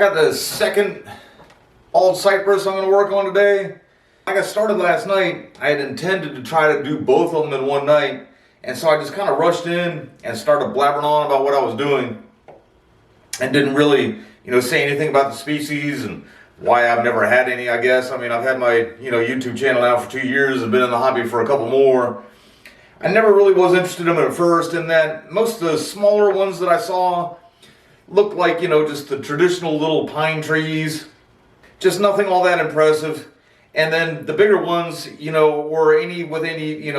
got the second alt cypress I'm going to work on today. I got started last night. I had intended to try to do both of them in one night, and so I just kind of rushed in and started blabbering on about what I was doing, and didn't really, say anything about the species and why I've never had any. I guess I've had my YouTube channel now for 2 years and been in the hobby for a couple more. I never really was interested in them at first, in that most of the smaller ones that I saw looked like, just the traditional little pine trees, just nothing all that impressive. And then the bigger ones, were with any,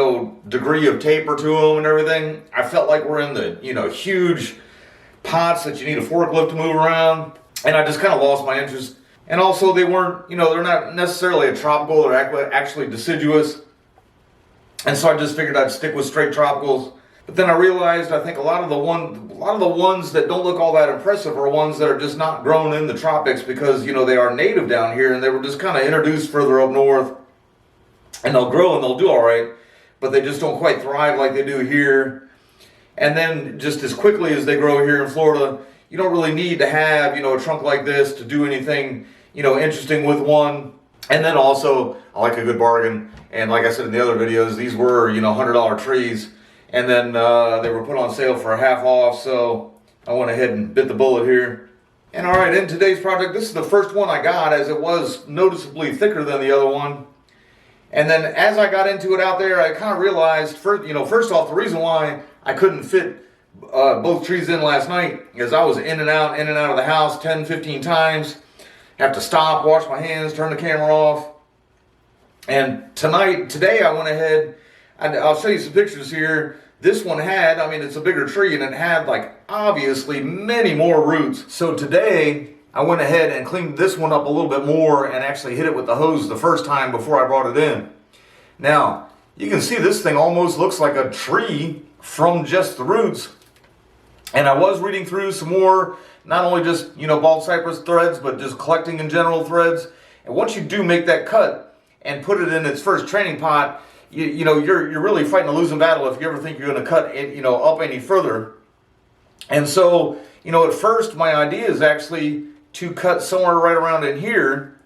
degree of taper to them and everything. I felt like we're in the, huge pots that you need a forklift to move around. And I just kind of lost my interest. And also they weren't, they're not necessarily a tropical, they're actually deciduous. And so I just figured I'd stick with straight tropicals. But then I realized I think a lot of the ones that don't look all that impressive are ones that are just not grown in the tropics, because they are native down here and they were just kind of introduced further up north. And they'll grow and they'll do all right, but they just don't quite thrive like they do here. And then just as quickly as they grow here in Florida, you don't really need to have a trunk like this to do anything interesting with one. And then also, I like a good bargain. And like I said in the other videos, these were, $100 trees. And then they were put on sale for half off. So I went ahead and bit the bullet here. And all right, in today's project, this is the first one I got, as it was noticeably thicker than the other one. And then as I got into it out there, I kind of realized, first off, the reason why I couldn't fit both trees in last night is I was in and out of the house 10, 15 times. Have to stop, wash my hands, turn the camera off. And today I went ahead, I'll show you some pictures here. This one had, it's a bigger tree and it had obviously many more roots. So today I went ahead and cleaned this one up a little bit more and actually hit it with the hose the first time before I brought it in. Now, you can see this thing almost looks like a tree from just the roots. And I was reading through some more, not only just, bald cypress threads, but just collecting in general threads. And once you do make that cut and put it in its first training pot, you're really fighting a losing battle if you ever think you're going to cut it, up any further. And so, at first my idea is actually to cut somewhere right around in here,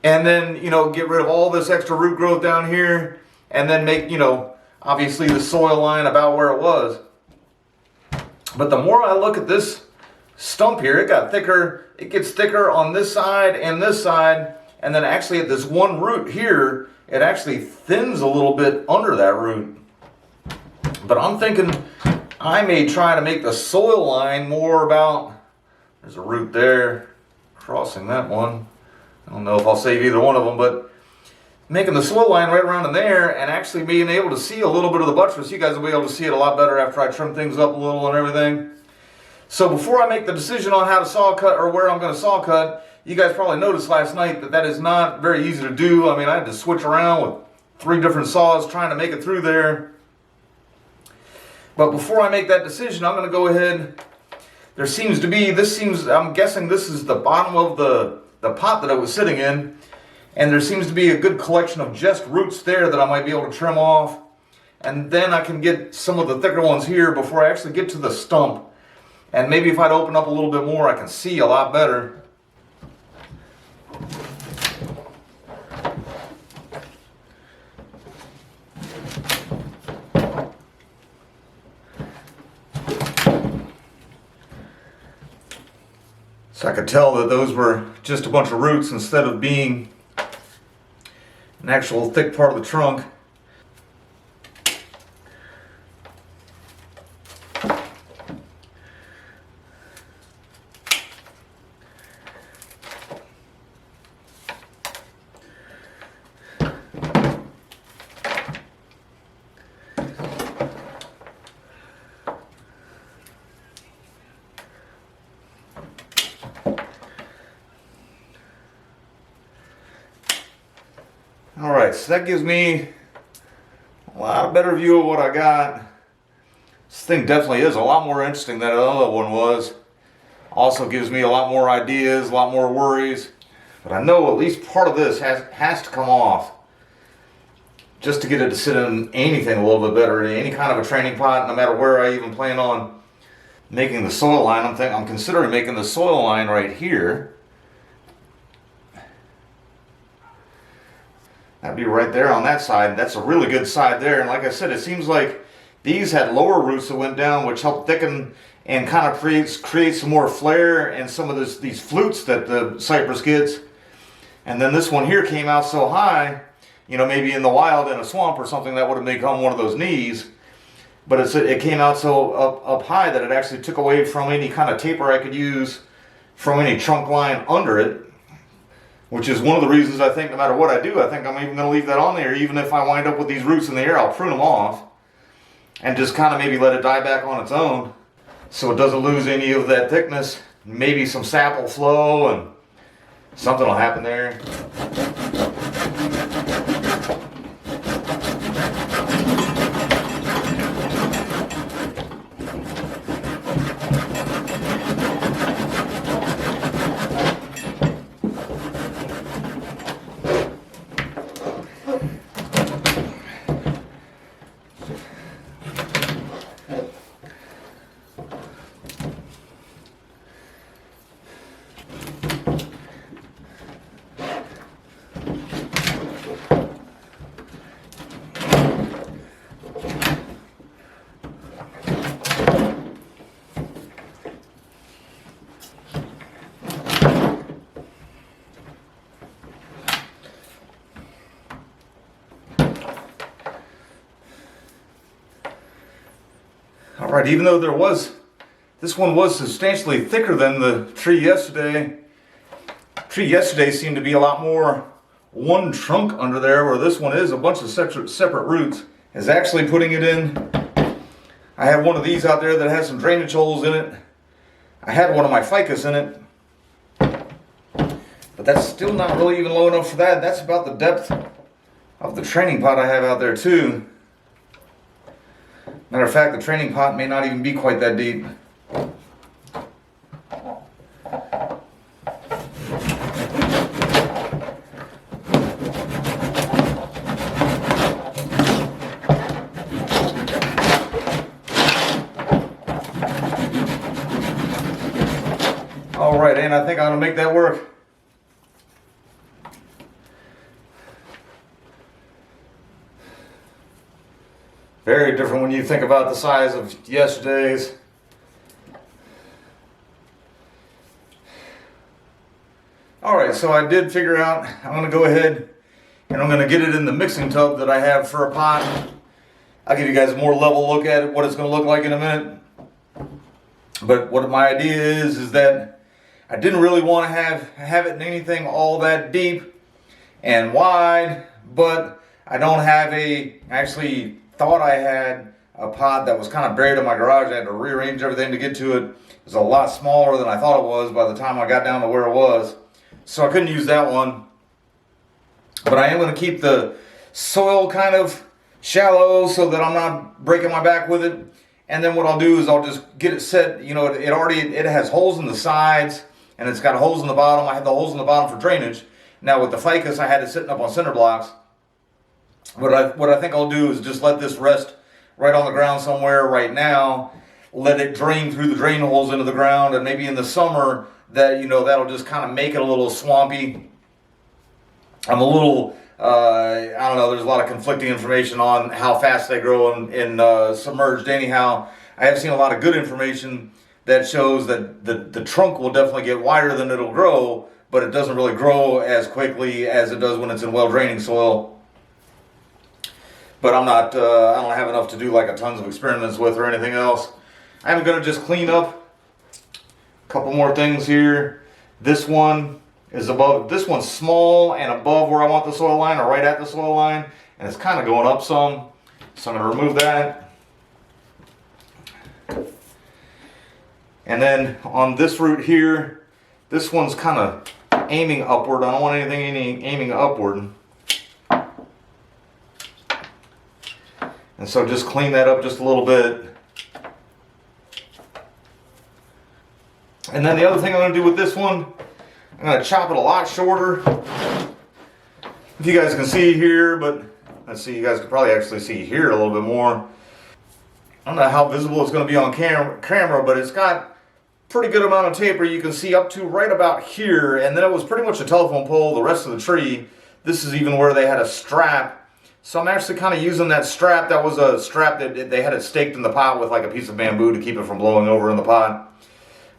and then, get rid of all this extra root growth down here, and then make, obviously the soil line about where it was. But the more I look at this stump here, it gets thicker on this side, and then actually at this one root here, it actually thins a little bit under that root. But I'm thinking I may try to make the soil line more about, there's a root there, crossing that one. I don't know if I'll save either one of them, but making the soil line right around in there and actually being able to see a little bit of the buttress. You guys will be able to see it a lot better after I trim things up a little and everything. So before I make the decision on how to saw cut or where I'm going to saw cut, you guys probably noticed last night that is not very easy to do. I had to switch around with 3 different saws trying to make it through there. But before I make that decision, I'm going to go ahead. I'm guessing this is the bottom of the pot that I was sitting in. And there seems to be a good collection of just roots there that I might be able to trim off. And then I can get some of the thicker ones here before I actually get to the stump. And maybe if I'd open up a little bit more, I can see a lot better. So I could tell that those were just a bunch of roots instead of being an actual thick part of the trunk. Alright, so that gives me a lot better view of what I got. This thing definitely is a lot more interesting than the other one was. Also gives me a lot more ideas, a lot more worries. But I know at least part of this has to come off, just to get it to sit in anything a little bit better, any kind of a training pot, no matter where I even plan on making the soil line. I'm considering making the soil line right here. That'd be right there on that side. That's a really good side there. And like I said, it seems like these had lower roots that went down, which helped thicken and kind of create some more flare and some of these flutes that the cypress gets. And then this one here came out so high, you know, maybe in the wild in a swamp or something that would have become one of those knees. But it came out so up high that it actually took away from any kind of taper I could use from any trunk line under it. Which is one of the reasons I think no matter what I do, I think I'm even going to leave that on there. Even if I wind up with these roots in the air, I'll prune them off and just kind of maybe let it die back on its own so it doesn't lose any of that thickness. Maybe some sap will flow and something will happen there. Alright, even though this one was substantially thicker than the tree yesterday. Tree yesterday seemed to be a lot more one trunk under there, where this one is a bunch of separate roots. Is actually putting it in. I have one of these out there that has some drainage holes in it. I had one of my ficus in it. But that's still not really even low enough for that. That's about the depth of the training pot I have out there too. Matter of fact, the training pot may not even be quite that deep. Alright, and I think I'm going to make that work. Very different when you think about the size of yesterday's. Alright, so I did figure out I'm going to go ahead and I'm going to get it in the mixing tub that I have for a pot. I'll give you guys a more level look at it, what it's going to look like in a minute. But what my idea is that I didn't really want to have it in anything all that deep and wide, but I don't have actually thought I had a pot that was kind of buried in my garage. I had to rearrange everything to get to it. It was a lot smaller than I thought it was by the time I got down to where it was. So I couldn't use that one. But I am going to keep the soil kind of shallow so that I'm not breaking my back with it. And then what I'll do is I'll just get it set. You know, it has holes in the sides and it's got holes in the bottom. I had the holes in the bottom for drainage. Now with the ficus, I had it sitting up on cinder blocks. What I think I'll do is just let this rest right on the ground somewhere right now. Let it drain through the drain holes into the ground, and maybe in the summer that'll just kind of make it a little swampy. I'm a little I don't know. There's a lot of conflicting information on how fast they grow in submerged. Anyhow, I have seen a lot of good information that shows that the trunk will definitely get wider than it'll grow, but it doesn't really grow as quickly as it does when it's in well draining soil. But I don't have enough to do like a tons of experiments with or anything else. I'm going to just clean up a couple more things here. This one is above, this one's small and above where I want the soil line, or right at the soil line, and it's kind of going up some. So I'm going to remove that. And then on this root here, this one's kind of aiming upward. I don't want anything aiming upward. And so just clean that up just a little bit. And then the other thing I'm going to do with this one, I'm going to chop it a lot shorter. If you guys can see here, but let's see, you guys can probably actually see here a little bit more. I don't know how visible it's going to be on camera, but it's got pretty good amount of taper. You can see up to right about here, and then it was pretty much a telephone pole the rest of the tree This is even where they had a strap. So I'm actually kind of using that strap. That was a strap that they had it staked in the pot with like a piece of bamboo to keep it from blowing over in the pot.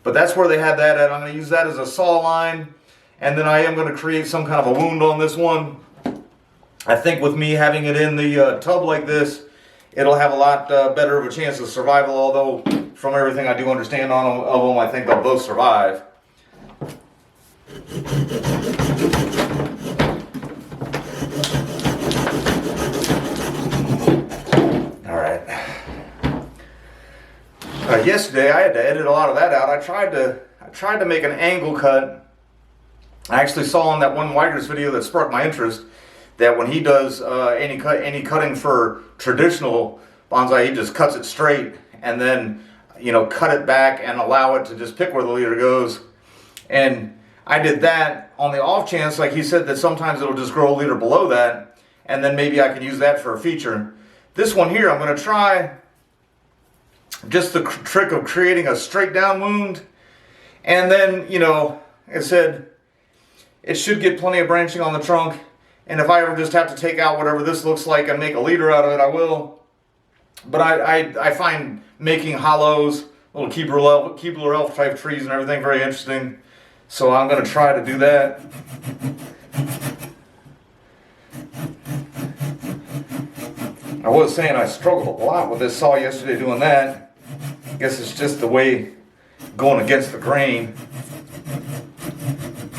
But that's where they had that at. I'm going to use that as a saw line. And then I am going to create some kind of a wound on this one. I think with me having it in the tub like this, it'll have a lot better of a chance of survival. Although from everything I do understand of them, I think they'll both survive. Yesterday I had to edit a lot of that out. I tried to make an angle cut. I actually saw on that one Weiger's video that sparked my interest that when he does any cutting for traditional bonsai, he just cuts it straight and then, you know, cut it back and allow it to just pick where the leader goes. And I did that on the off chance, like he said, that sometimes it'll just grow a leader below that, and then maybe I can use that for a feature. This one here, I'm going to try just the trick of creating a straight down wound, and then, you know, like I said, it should get plenty of branching on the trunk, and if I ever just have to take out whatever this looks like and make a leader out of it, I will. But I find making hollows, little Keebler elf type trees and everything very interesting, so I'm going to try to do that. I was saying I struggled a lot with this saw yesterday doing that. I guess it's just the way going against the grain.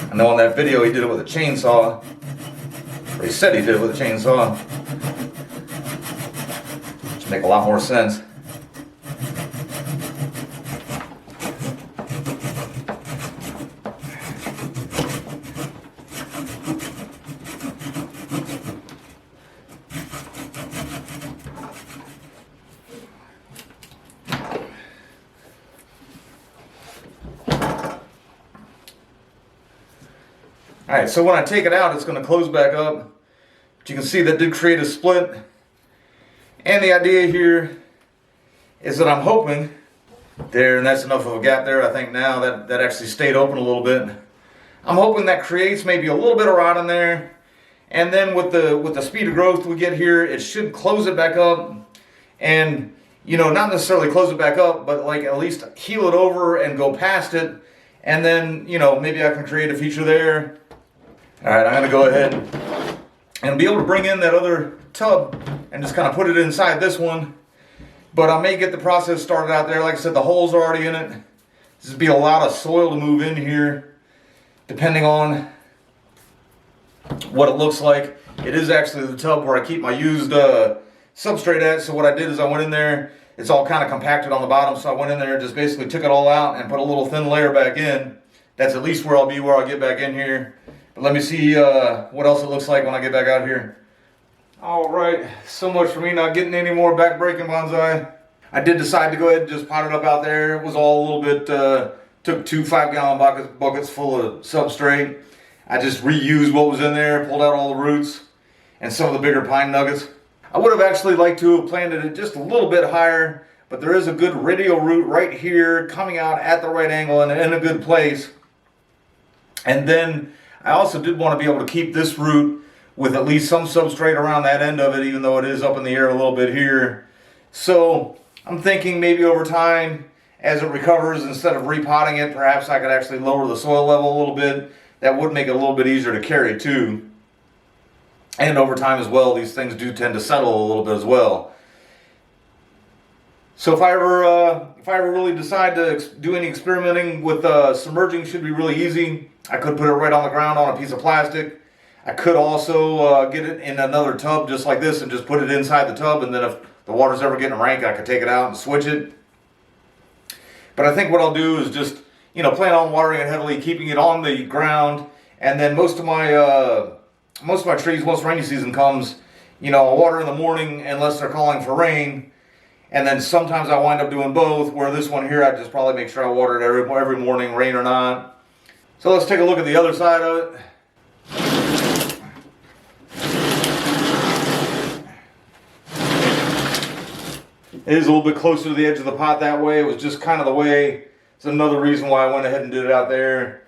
I know in that video he did it with a chainsaw. Or he said he did it with a chainsaw. Which make a lot more sense. Alright, so when I take it out, it's going to close back up. But you can see that did create a split. And the idea here is that I'm hoping there, and that's enough of a gap there, I think now, that actually stayed open a little bit. I'm hoping that creates maybe a little bit of rot in there. And then with the speed of growth we get here, it should close it back up. And, you know, not necessarily close it back up, but like at least heel it over and go past it. And then, you know, maybe I can create a feature there. Alright, I'm going to go ahead and be able to bring in that other tub and just kind of put it inside this one. But I may get the process started out there. Like I said, the holes are already in it. This would be a lot of soil to move in here, depending on what it looks like. It is actually the tub where I keep my used substrate at. So what I did is I went in there. It's all kind of compacted on the bottom. So I went in there and just basically took it all out and put a little thin layer back in. That's at least where I'll be where I'll get back in here. But let me see what else it looks like when I get back out here. Alright, so much for me not getting any more back-breaking bonsai. I did decide to go ahead and just pot it up out there. It was all a little bit, took 2 5-gallon buckets full of substrate. I just reused what was in there, pulled out all the roots and some of the bigger pine nuggets. I would have actually liked to have planted it just a little bit higher, but there is a good radial root right here coming out at the right angle and in a good place. And then I also did want to be able to keep this root with at least some substrate around that end of it, even though it is up in the air a little bit here. So I'm thinking maybe over time, as it recovers, instead of repotting it, perhaps I could actually lower the soil level a little bit. That would make it a little bit easier to carry too. And over time as well, these things do tend to settle a little bit as well. So if I ever really decide to do any experimenting with submerging, should be really easy. I could put it right on the ground on a piece of plastic. I could also get it in another tub just like this and just put it inside the tub, and then if the water's ever getting rank, I could take it out and switch it. But I think what I'll do is just, you know, plan on watering it heavily, keeping it on the ground, and then most of my trees, once rainy season comes, you know, I'll water in the morning unless they're calling for rain. And then sometimes I wind up doing both, where this one here, I just probably make sure I water it every morning, rain or not. So let's take a look at the other side of it. It is a little bit closer to the edge of the pot that way. It was just kind of the way. It's another reason why I went ahead and did it out there.